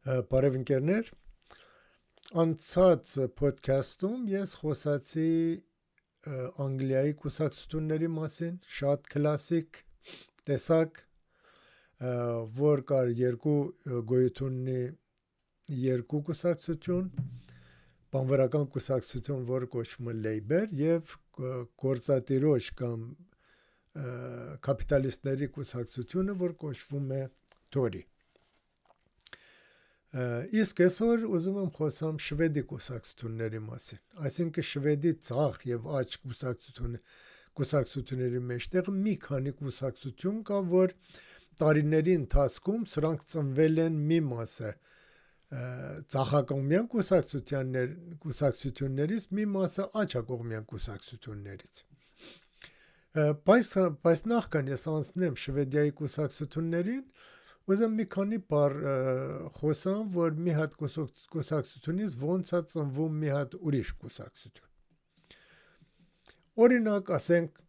Բարև ընկերներ, անցած փոդքասթում ես խոսացի Անգլիայի կուսակցությունների մասին, շատ կլասիկ տեսակ, որ կար երկու գոյությունի երկու կուսակցություն, բանվորական կուսակցություն, որը կոչվում է Labour, եւ գործատիրոջ կամ կապիտալիստների կուսակցությունը, որ կոչվում է Tory։ Իսկ այսօր ուզում եմ խոսամ շվեդի կուսակցությունների մասին, այսինքն շվեդի ցախ եւ աջ կուսակցությունների մեջտեղ մի քանի կուսակցություն կա, որ տարիների ընթացքում սրանք ծնվել են մի մասը ցախակողմյան կուսակցություններից, մի մասը աջակողմյան կուսակցություններից։ Բայց նախքան ես անցնեմ Շվեդիայի կուսակցություններին, ուզում մի քանի բառ խոսամ, որ մի հատ կուսակցությունից ոնց է ծնվում մի հատ ուրիշ կուսակցություն։ Օրինակ, ասենք,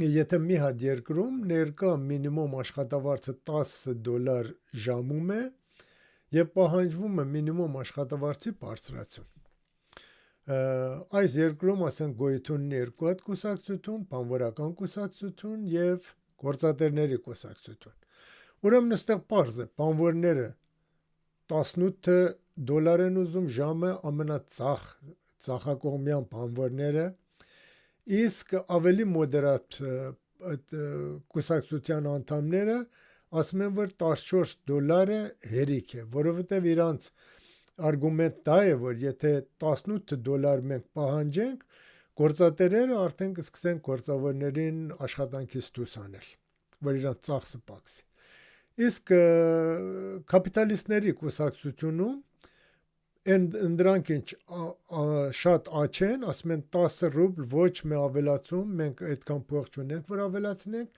եթե մի հատ երկրում ներկա մինիմում աշխատավարձը $10 ժամում է եւ պահանջվում է մինիմում աշխատավարձի բարձրացում։ Այս երկրում, ասենք, գոյություն ունի երկու հատ կուսակցություն, բանվորական կուսակցություն եւ գործատերների կուսակցություն։ Ուրեմն այստեղ պարզ է, բանվորները $18 են ուզում ժամը, ամենածախակողմյան բանվորները, իսկ ավելի մոդերատ կուսակցության անդամները ասում են, որ $14 հերիք է, որովհետև իրանց արգումենտ դա է, որ եթե $18 մենք պահանջենք, գործատերերը արդեն կսկսեն գործավորներին աշխատանքից դուրս անել, որ իրանց ծախսը պակսի։ Իսկ կապիտալիստների կուսակցությունում ընդրանք ինչ շատ աչ են, ասում են 10 ռուբլ ոչ մի ավելացում, մենք այդքան փող չունենք, որ ավելացնենք,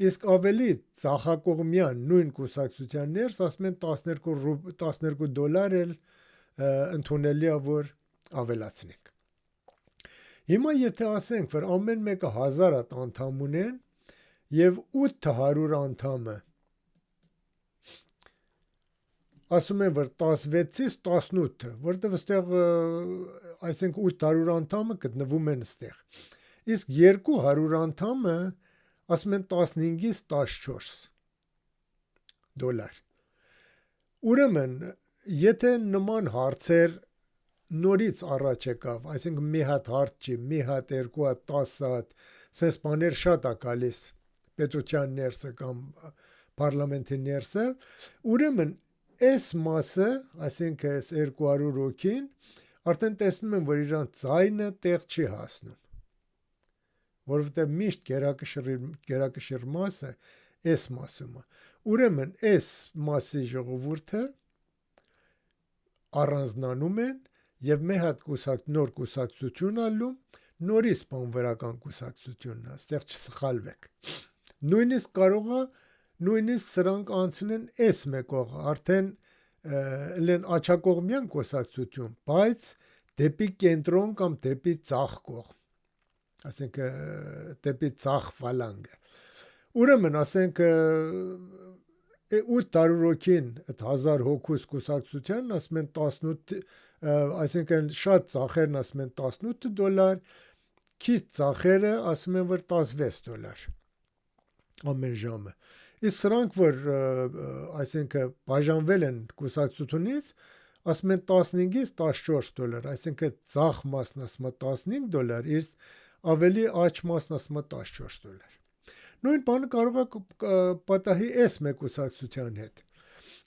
իսկ ավելի ծախակողմյան նույն կուսակցության ներս ասում են $12 էլ ընդունելի է, որ ավելացնենք։ Հիմա եթե ասենք, որ ամեն մեկը 1000 հատ անդամ ունեն եւ 800 անդամը ասում են, որ 16-ից 18, որտեղ այստեղ այսինքն 800 անդամը գտնվում են այստեղ։ Իսկ 200 անդամը ասում են 15-ից 14 դոլար։ Ուրեմն, եթե նման հարցեր նորից առաջ եկավ, այսինքն մի հատ հարց չի, մի հատ, երկու հատ, 10 հատ, սենց բաներ շատ է գալիս պետության ներսը կամ պարլամենտի ներսը, ուրեմն այս մասը, այսինքն այս 200 հոգին, արդեն տեսնում են, որ իրանց ձայնը տեղ չի հասնում, որովհետև միշտ գերակշիռ մասը այս մասում է։ Ուրեմն այս մասի ժողովուրդը առանձնանում են եւ մի հատ նոր կուսակցություն ալում, նորից բանվորական կուսակցությունն է, այստեղ չսխալվեք։ Նույնիսկ կարող է նույնիսկ սրանք անցնեն այս մեկողը, արդեն լեն աչակողմյան կուսակցություն, բայց դեպի կենտրոն կամ դեպի ծախ կողմ, ասենք դեպի ծախ վալանգը։ Ուրեմն, ասենք 800 հոգին, այդ 1000 հոգուց կուսակցության, ասում են 18, այսինքն շատ ծախերն ասում են $18, քիչ ծախերը ասում են, որ $16 ամեն ժամը։ Իսկ սրանք, որ այսինքն բաժանվել են կուսակցությունից, ասում են 15-ից $14, այսինքն ծախ մասն ասում է $15, իսկ ավելի աջ մասն ասում է $14։ Նույն բանը կարող է պատահի այս մեկ կուսակցության հետ։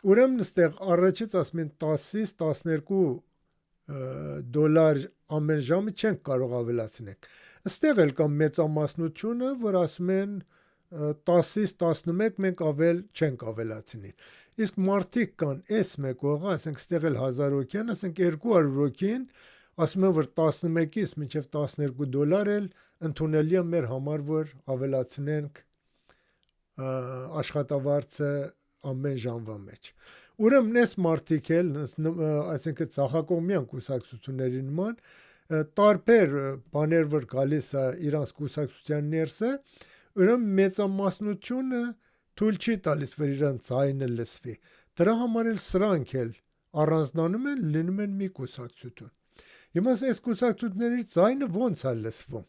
Ուրեմն այստեղ առաջից ասում են 10-ից 12 ամեն ժամը չենք կարող ավելացնել։ Այստեղ էլ կա մեծամասնությունը, որ ասում են 10-ից 11 մենք ավել չենք ավելացնի։ Իսկ մարդիկ կան այս մեկողը, ասենք այստեղ էլ 1000 հոգի են, ասենք 200 հոգին ասում են, որ 11-ից մինչև $12 էլ ընդունելի է մեր համար, որ ավելացնենք աշխատավարձը ամեն ժամվա մեջ։ Ուրեմն այս մարդիկ էլ, այսինքն ծախակողմյան կուսակցությունների նման, տարբեր բաներ, որ գալիս է իրանց կուսակցության ներսը, ուրեմն մեծամասնությունը թույլ չի տալիս, որ իրանց ձայնը լսվի։ Դրա համար էլ սրանք էլ առանձնանում են, լինում են մի կուսակցություն։ Հիմա այս կուսակցությունների ձայնը ոնց է լսվում։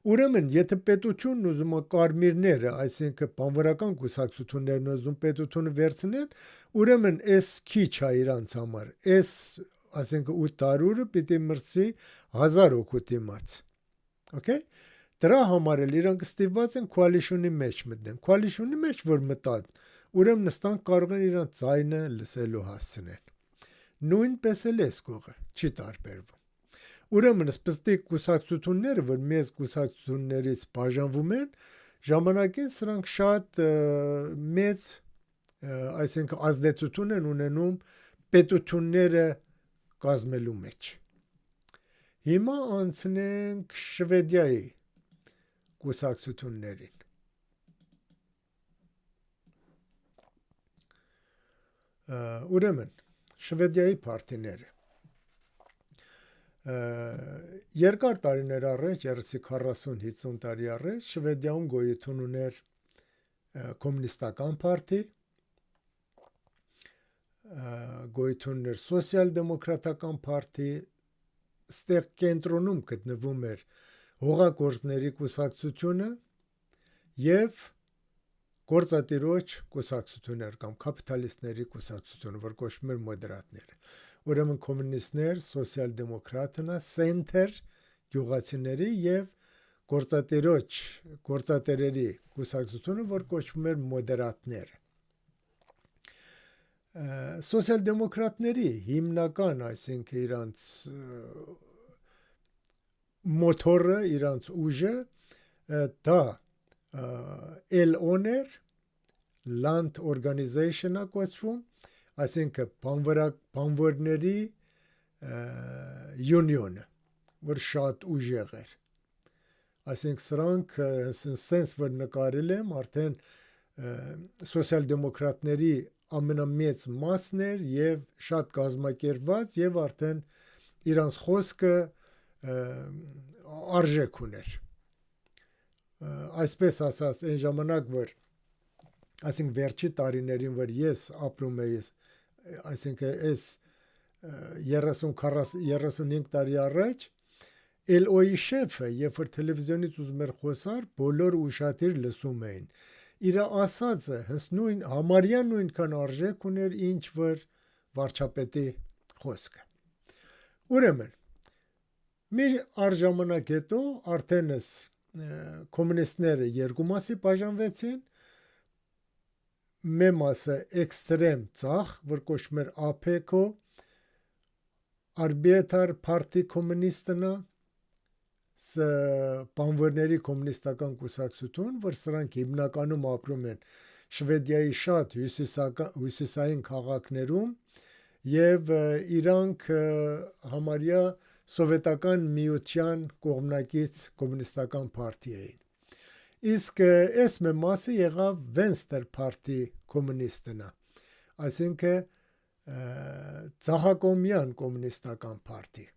Ուրեմն, եթե պետությունն ուզում է կարմիրները, այսինքն բանվորական կուսակցություններն ուզում պետությունը վերցնեն, ուրեմն այս քիչ է իրանց համար, այս այսինքն 800-ը պիտի մրցի 1000 հոգու դիմաց։ Okay? Դրա համար էլ իրանք ստիպված են coalition-ի մեջ մտնեն։ Coalition-ի մեջ որ մտան, ուրեմն նստան կարող են իրանք ձայնը լսելու հասցնեն։ Նույնպես էլ էս կողը չի տարբերվում։ Ուրեմն սպստիկ կուսակցությունները, որ մեծ կուսակցություններից բաժանվում են, ժամանակին սրանք շատ մեծ, այսինքն ազդեցություն են ունենում պետությունները կազմելու մեջ։ Հիմա անցնենք Շվեդիայի կուսակցություններին։ Ուրեմն Շվեդիայի պարտիները երկար տարիներ առաջ, 30-40 տարի առաջ Շվեդիայում գոյություն ուներ կոմունիստական պարտի, գոյություն ուներ սոցիալ-դեմոկրատական պարտի, ստեղ կենտրոնում գտնվում էր հողագործների կուսակցությունը եւ գործատիրոջ կուսակցություններ կամ կապիտալիստների կուսակցությունը, որ կոչվում էր մոդերատները։ Ուրեմն կոմունիստներ, սոցիալ-դեմոկրատները, սենթեր գյուղացիների եւ գործատերերի կուսակցությունը, որ կոչվում էր մոդերատները։ Սոցիալ-դեմոկրատների հիմնական, այսինքն իրանց մոտորը, իրանց ուժը դա LON-էր, Land Organization-ը կոչվում, այսինքն բանվորների յունիոնը, որ շատ ուժեղ էր։ Այսինքն սրանք սենց որ նկարել եմ, արդեն սոցիալ-դեմոկրատների ամենամեծ մասն էր եւ շատ կազմակերպված եւ արդեն իրանց խոսքը արժեք ուներ։ Այսպես ասած, այն ժամանակ, որ այսինքն վերջի տարիներին, որ ես ապրում էի, այսինքն այս 30-35 տարի առաջ, LO-ի շեֆը, երբ որ տելևիզիոնից ուզում էր խոսար, բոլոր ուշադիր լսում էին։ Իր ասածը հենց համարյա նույնքան արժեք ուներ, ինչ որ վարչապետի խոսքը։ Ուրեմն, մի առժամանակ հետո արդեն կոմունիստները երկու մասի բաժանվեցին, մի մասը էքստրեմ ցախ, որ կոչվում էր APK, Arbetar Party Kommunistna, բանվորների կոմունիստական կուսակցություն, որ սրանք հիմնականում ապրում են Շվեդիայի շատ հյուսիսային քաղաքներում եւ իրանք համարյա սովետական միության կողմնակից կոմունիստական պարտի էին։ Իսկ այս մի մասը եղավ Venstre Party Kommunistna, այսինքն ցախակոմյան կոմունիստական պարտի։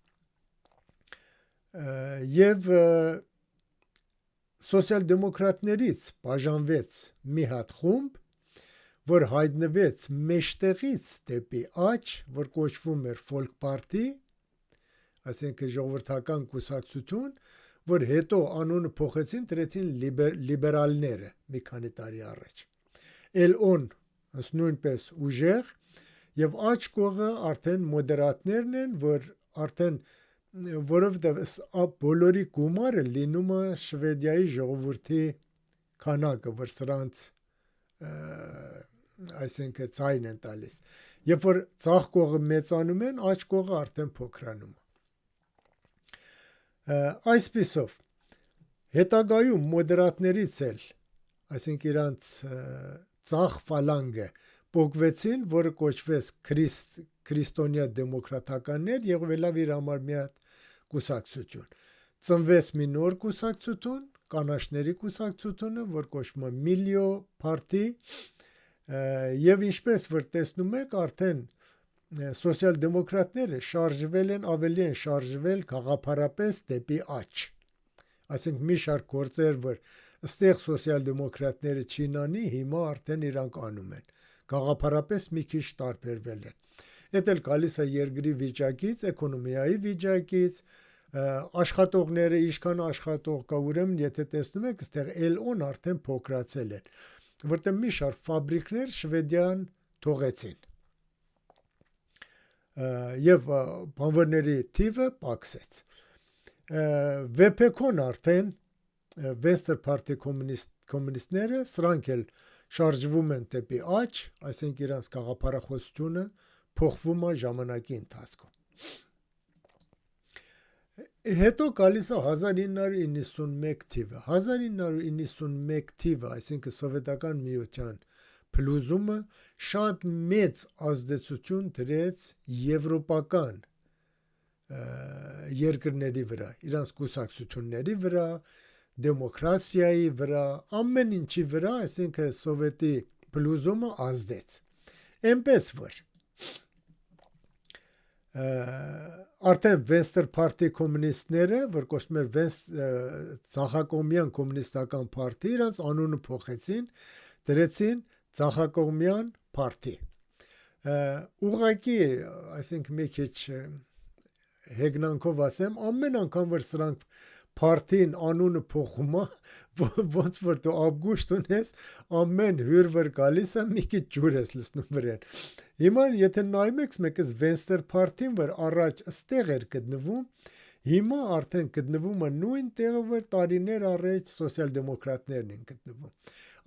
Եվ սոցիալ-դեմոկրատներից բաժանվեց մի հատ խումբ, որ հայտնվեց մեջտեղից դեպի աջ, որ կոչվում էր Folk Party, այսինքն ժողովրդական կուսակցություն, որ հետո անունը փոխեցին, դրեցին լիբերալները մի քանի տարի առաջ։ LO-ն նույնպես ուժեղ եւ աջ կողը արդեն մոդերատներն են, որ արդեն որովհետև բոլորի գումարը լինում է Շվեդիայի ժողովրդի քանակը, որ սրանց այսինքն ցայն են տալիս։ Երբ որ ցախ կողը մեծանում են, աջ կողը արդեն փոքրանում է։ Այսպիսով հետագայում մոդերատներից էլ, այսինքն իրանց ցախ ֆալանգը փոկվեցին, որը կոչվեց քրիստոնյա դեմոկրատականներ, եղել իր համար մի հատ կուսակցություն։ Ծնվեց մի նոր կուսակցություն, կանաչների կուսակցությունը, որ կոչվում է Միլիո Party, եւ ինչպես որ տեսնում եք, արդեն սոցիալ-դեմոկրատները շարժվել են, ավելի են շարժվել գաղափարապես դեպի աջ։ Այսինքն մի շարք գործեր, որ ստեղ սոցիալ-դեմոկրատները չին անի, հիմա արդեն իրանք անում են։ գաղափարապես մի քիչ տարբերվել են։ Դա էլ գալիս է երկրի վիճակից, էկոնոմիայի վիճակից, աշխատողները ինչքան աշխատող կա, ուրեմն եթե տեսնում եք, այստեղ L-on արդեն փոքրացել են, որտեղ մի շարք ֆաբրիկներ Շվեդիան թողեցին։ Եվ բանվորների թիվը պակսեց։ VPK-ն արդեն Venstre Party կոմունիստները, սրանք էլ շարժվում են դեպի աջ, այսինքն իրանց գաղափարախոսությունը փոխվում է ժամանակի ընթացքում։ Հետո գալիս է 1991 թիվը։ 1991 թիվը, այսինքն սովետական միության փլուզումը շատ մեծ ազդեցություն դրեց եվրոպական երկրների վրա, իրանց կուսակցությունների վրա, դեմոկրատիայի վրա, ամեն ինչի վրա, այսինքն սովետի փլուզումը ազդեց։ Այնպես որ արդեն Venstre Party կոմունիստները, որ կոչվում էր ցախակոմյան կոմունիստական պարտի, իրանց անունը փոխեցին, դրեցին ցախակոմյան պարտի։ Ուղղակի, այսինքն մի քիչ հեգնանքով ասեմ, ամեն անգամ որ սրանք Պարտին անունը փոխում է, ոնց որ դու Ավգուստ ունես, ամեն հյուր որ գալիս է, մի քիչ ջուր ես լցնում վրան։ Հիմա եթե նայում եք մեկս Venstre Party-ն, որ առաջ ստեղ էր գտնվում, հիմա արդեն գտնվում է նույն տեղը, որ տարիներ առաջ սոցիալ-դեմոկրատներն են գտնվում։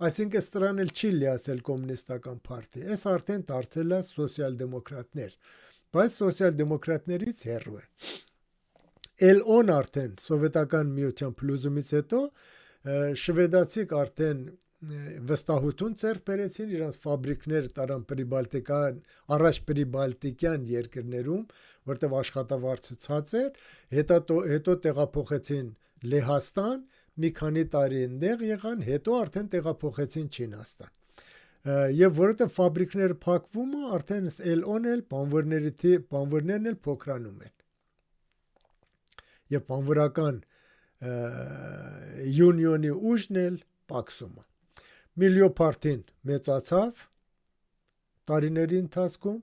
Այսինքն սրանն էլ չի լիացել կոմունիստական պարտի, այս արդեն դարձել է սոցիալ-դեմոկրատներ, բայց սոցիալ-դեմոկրատներից հեռու է։ L-on արդեն սովետական միության փլուզումից հետո շվեդացիք արդեն վստահություն ձեռք բերեցին, իրանց ֆաբրիկներ տարան պրիբալտիկան, առաջ պրիբալտիկյան երկրներում, որտեղ աշխատավարձը ցած էր, հետո տեղափոխեցին Լեհաստան, մի քանի տարի այնտեղ եղան, հետո արդեն տեղափոխեցին Չինաստան։ Եվ որովհետև ֆաբրիկները փակվում է, արդեն L-on էլ բանվորներն էլ փոքրանում են։ Եվ բանվորական յունիոնի ուժն էլ պակսում է։ Միլիոպարտին մեծացավ տարիների ընթացքում,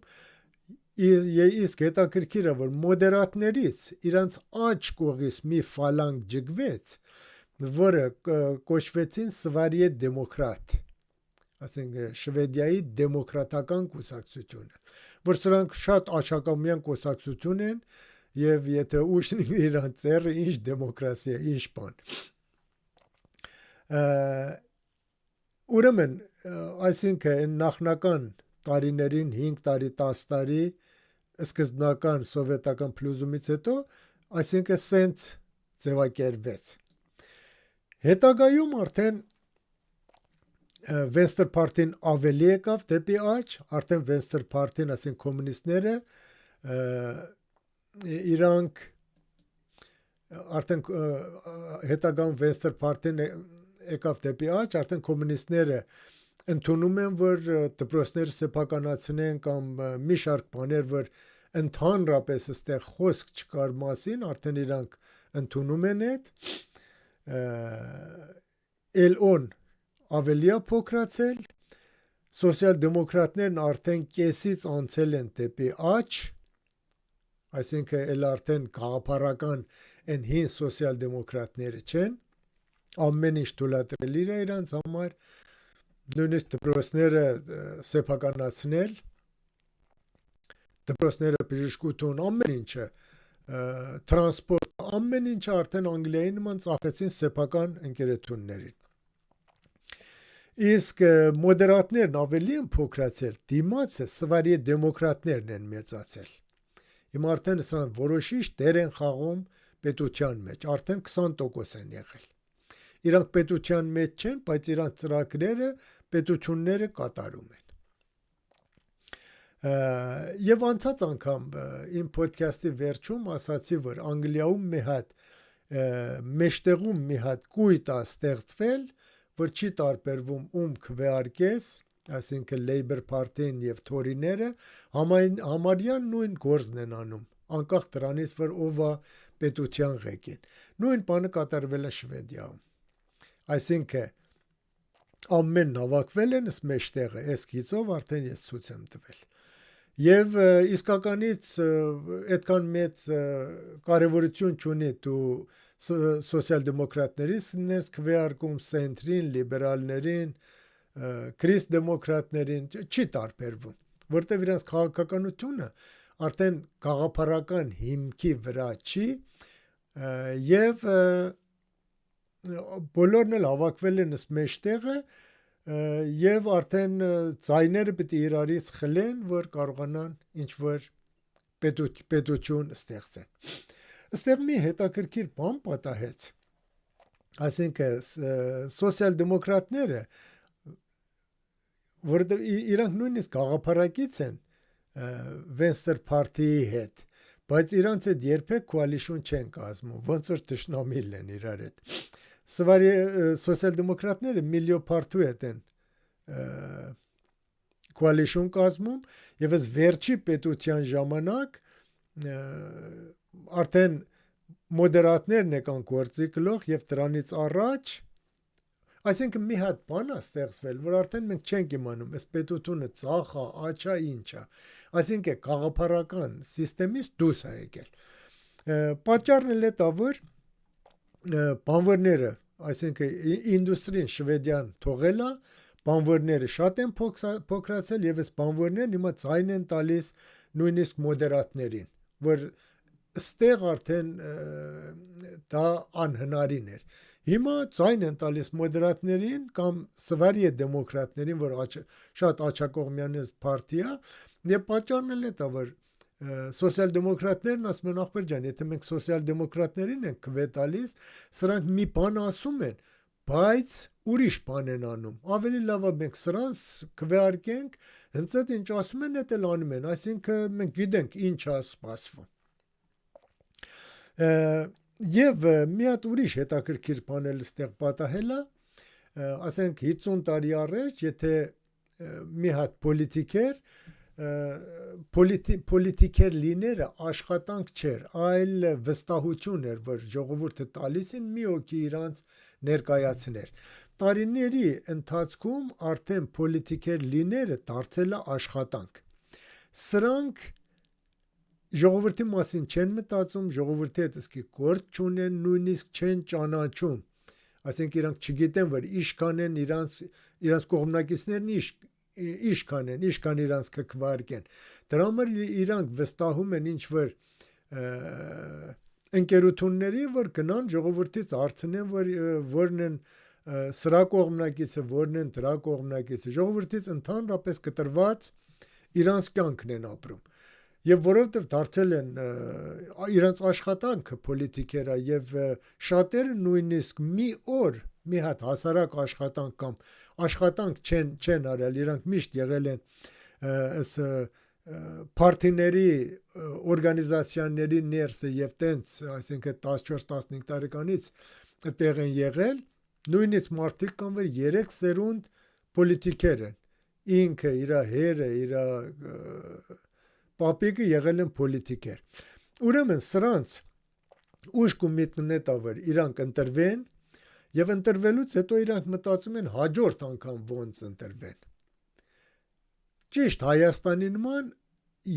իսկ հետաքրքիրը, որ մոդերատներից իրանց աջ կողից մի ֆալանգ ջգվեց, որը կոչվեցին Սվարիե դեմոկրատ, ասենք Շվեդիայի դեմոկրատական կուսակցությունը, որ սրանք շատ աչակամյան կուսակցություն են, եւ եթե ուշնի իրան ծերը, ինչ դեմոկրատիա, ինչ բան։ Ուրեմն, այսինքն նախնական տարիներին 5 տարի, 10 տարի սկզբնական սովետական փլուզումից հետո, այսինքն սենց ձևակերպվեց։ Հետագայում արդեն Venstre Party-ն ավելի եկավ դեպի աջ, արդեն Venstre Party-ն, ասենք կոմունիստները իրանք արդեն հետագան Venstre Party-ն եկավ դեպի աջ, արդեն կոմունիստները ընդունում են, որ դպրոցները սեփականացնեն կամ մի շարք բաներ, որ ընդհանրապես այստեղ խոսք չկար մասին, արդեն իրանք ընդունում են այդ L-on ավելի է փոքրացել, սոցիալ-դեմոկրատներն արդեն կեսից անցել են դեպի աջ, այսինքն էլ արդեն գաղափարական են հին սոցիալ-դեմոկրատները չեն, ամեն ինչ թույլատրելի է իրանց համար, նույնիսկ դպրոցները սեփականացնել, դպրոցները բժշկություն, ամեն ինչը, տրանսպորտ, ամեն ինչը արդեն Անգլիայի նման ծախեցին սեփական ընկերություններին։ Իսկ մոդերատներն ավելի են փոքրացել, դիմացը Սվարիե դեմոկրատներն են մեծացել։ Հիմա արդեն սրանք որոշիչ դեր են խաղում պետության մեջ, արդեն 20% են եղել։ Իրանք պետության մեջ չեն, բայց իրանք ծրագրերը պետությունները կատարում են։ Եվ անցած անգամ իմ ոդքասթի վերջում ասացի, որ Անգլիայում մի հատ մեջտեղում մի հատ կույտ է ստեղծվել, որ չի տարբերվում ում քվեարկես, այսինքն Labour Party-ն եւ Թորիները համարյա նույն գործն են անում, անկախ դրանից, որ ով է պետության ղեկին։ Նույն բանը կատարվել է Շվեդիայում։ Այսինքն ամենն հավաքվել են մեջտեղը, այս գիծով արդեն ես ցույց եմ տվել։ Եվ իսկականից այդքան մեծ կարևորություն չունի դու սոցիալ-դեմոկրատների ներս քվեարկում սենտրին, լիբերալներին, քրիստ դեմոկրատներին չի տարբերվում, որտեղ իրենց քաղաքականությունը արդեն գաղափարական հիմքի վրա չի եւ բոլորն էլ հավաքվել են մեջտեղը եւ արդեն ձայները պիտի իրարից խլեն, որ կարողանան ինչ-որ պետություն ստեղծեն։ Այստեղ մի հետաքրքիր բան պատահեց, այսինքն սոցիալ-դեմոկրատները, որովհետև իրանք նույնիսկ գաղափարակից են Վենստր Փարթիի հետ, բայց իրանց հետ երբեք կոալիցիոն չեն կազմում, ոնց որ թշնամիլ են իրար հետ։ Սվարի սոցիալ-դեմոկրատները միլիոպարթու հետ են կոալիցիոն կազմում եւ այս վերջի պետության ժամանակ արդեն մոդերատներն եկան գործի գլուխ եւ դրանից առաջ, այսինքն մի հատ բան է ստեղծվել, որ արդեն մենք չենք իմանում, այս պետությունը ծախա, աչա, ինչա, այսինքն գաղափարական համակարգից դուրս է եկել։ Պատճառն էլ է դա, որ բանվորները, այսինքն ինդուստրիան շվեդյան թողել է, բանվորները շատ են փոքրացել եւ այս բանվորներն հիմա ձայն են տալիս նույնիսկ մոդերատներին, որ ստեղ արդեն դա անհնարին էր։ Հիմա ձայն են տալիս մոդերատներին կամ սվարի դեմոկրատներին, որ շատ աչակողմյան партия է, եւ պատճառն էլ է դա, որ սոցիալ-դեմոկրատներն ասում են ախպեր ջան, եթե մենք սոցիալ-դեմոկրատներին ենք քվե տալիս, սրանք մի բան ասում են, բայց ուրիշ բան են անում։ Ավելի լավ է մենք սրանց քվեարկենք, հենց այդ ինչ ասում են, դա էլ անում են, այսինքն մենք գիտենք ինչ է սպասվում։ Եվ մի հատ ուրիշ հետաքրքիր բան էլ ստեղ պատահել է, ասենք 50 տարի առաջ, եթե մի հատ պոլիտիկեր լիները աշխատանք չէր, այլ վստահություն էր, որ ժողովուրդը տալիս են մի հոգի իրանց ներկայացներ։ Տարիների ընթացքում արդեն պոլիտիկեր լիները դարձել է աշխատանք։ Սրանք ժողովրդի մասին չեն մտածում, ժողովրդի հետ իսկի գործ չունեն, նույնիսկ չեն ճանաչում, այսինքն իրանք չգիտեն, որ իշքան են իրանց կողմնակիցներն իշքան են, իշքան իրանց կքվարկեն։ Դրա համար իրանք վստահում են ինչ-որ ընկերությունների, որ գնան ժողովրդից հարցնեն, որ որն են սրա կողմնակիցը, որն են դրա կողմնակիցը, ժողովրդից ընդհանրապես կտրված իրանց կյանքն են ապրում։ Եվ որովհետև դարձել են իրանց աշխատանքը պոլիտիկերա եւ շատերը նույնիսկ մի օր մի հատ հասարակ աշխատանք կամ աշխատանք չեն արել, իրանք միշտ եղել են այս партիների օրգանիզացիաների ներսը եւ տենց, այսինքն 14-15 տարեկանից այդտեղ են եղել, նույնիսկ մարդիկ կան, որ 3 սերունդ պոլիտիկեր են, ինքը, իր հերը, իր պապիկը եղել են պոլիտիկեր։ Ուրեմն սրանց ուշք ու միտքն է դա, որ իրանք ընտրվեն եւ ընտրվելուց հետո իրանք մտածում են հաջորդ անգամ ոնց ընտրվեն։ Ճիշտ Հայաստանի նման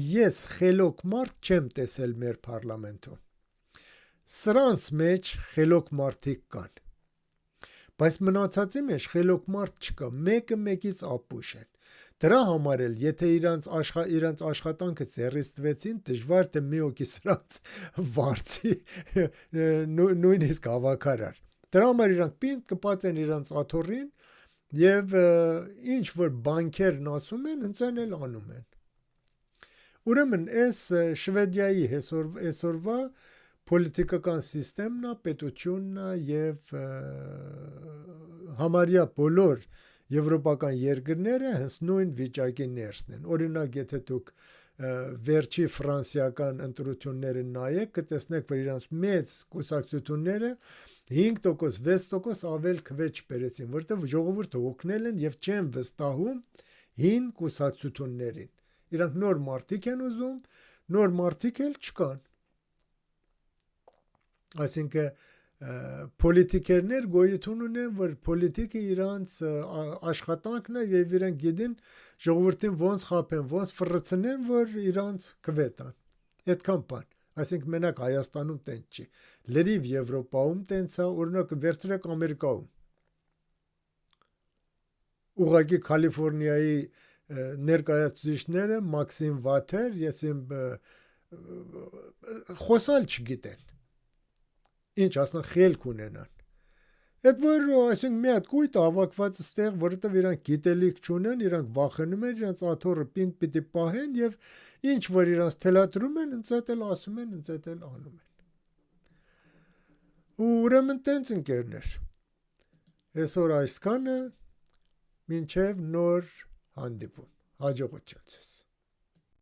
ես խելոք մարդ չեմ տեսել մեր parlamentum։ Սրանց մեջ խելոք մարդիկ կան։ Բայց մնացածի մեջ խելոք մարդ չկա, մեկը մեկից ապուշ են։ Դրա համար էլ, եթե իրանց աշխատանքը ձեռից տվեցին, դժվար թե մի հոգի սրանց վարձի նույնիսկ հավաքարար։ Դրա համար իրանք պինդ կպած են իրանց աթոռին եւ ինչ որ բանկերն ասում են, հենց էլ անում են։ Ուրեմն այս Շվեդիայի այսօրվա պոլիտիկական համակարգն է, պետությունն է եւ համարյա բոլոր եվրոպական երկրները հենց նույն վիճակի ներսն են։ Օրինակ, եթե դուք վերջի ֆրանսիական ընտրությունները նայեք, կտեսնեք, որ իրանց մեծ կուսակցությունները 5%, 6% ավել քվեջ բերեցին, որտեղ ժողովուրդը օգնել են եւ չեն վստահում հին կուսակցություններին։ Իրանք նոր մարդիկ են ուզում, նոր մարդիկ էլ չկան։ Այսինքն պոլիտիկերներ գոյություն ունեն, որ պոլիտիկը իրանց աշխատանքն է եւ իրենք գիտեն ժողովրդին ոնց խափեն, ոնց ֆռցնեն, որ իրանց կվետան։ Այդքան բան։ Այսինքն մենակ Հայաստանում տենց չի։ Լրիվ Եվրոպայում տենց է, օրինակ վերցրեք Ամերիկայում։ Ուղղակի Կալիֆոռնիայի ներկայացուցիչները Մաքսիմ Վաթեր, ես իմ խոսալ չգիտեն։ Ինչ ասեն խելք ունենան։ Այդ որ այսինքն մի հատ կույտ հավաքված ստեղ, որովհետև իրանք գիտելիք չունեն, իրանք վախենում են, իրանք աթոռը պինդ պիտի պահեն եւ ինչ որ իրանք թելադրում են, ընդ էլ ասում են, ընդ էլ անում են։ Ու ուրեմն տենց ընկերներ։ Այսօր այսքանը, մինչև նոր հանդիպում։ Հաջողություն ձեզ։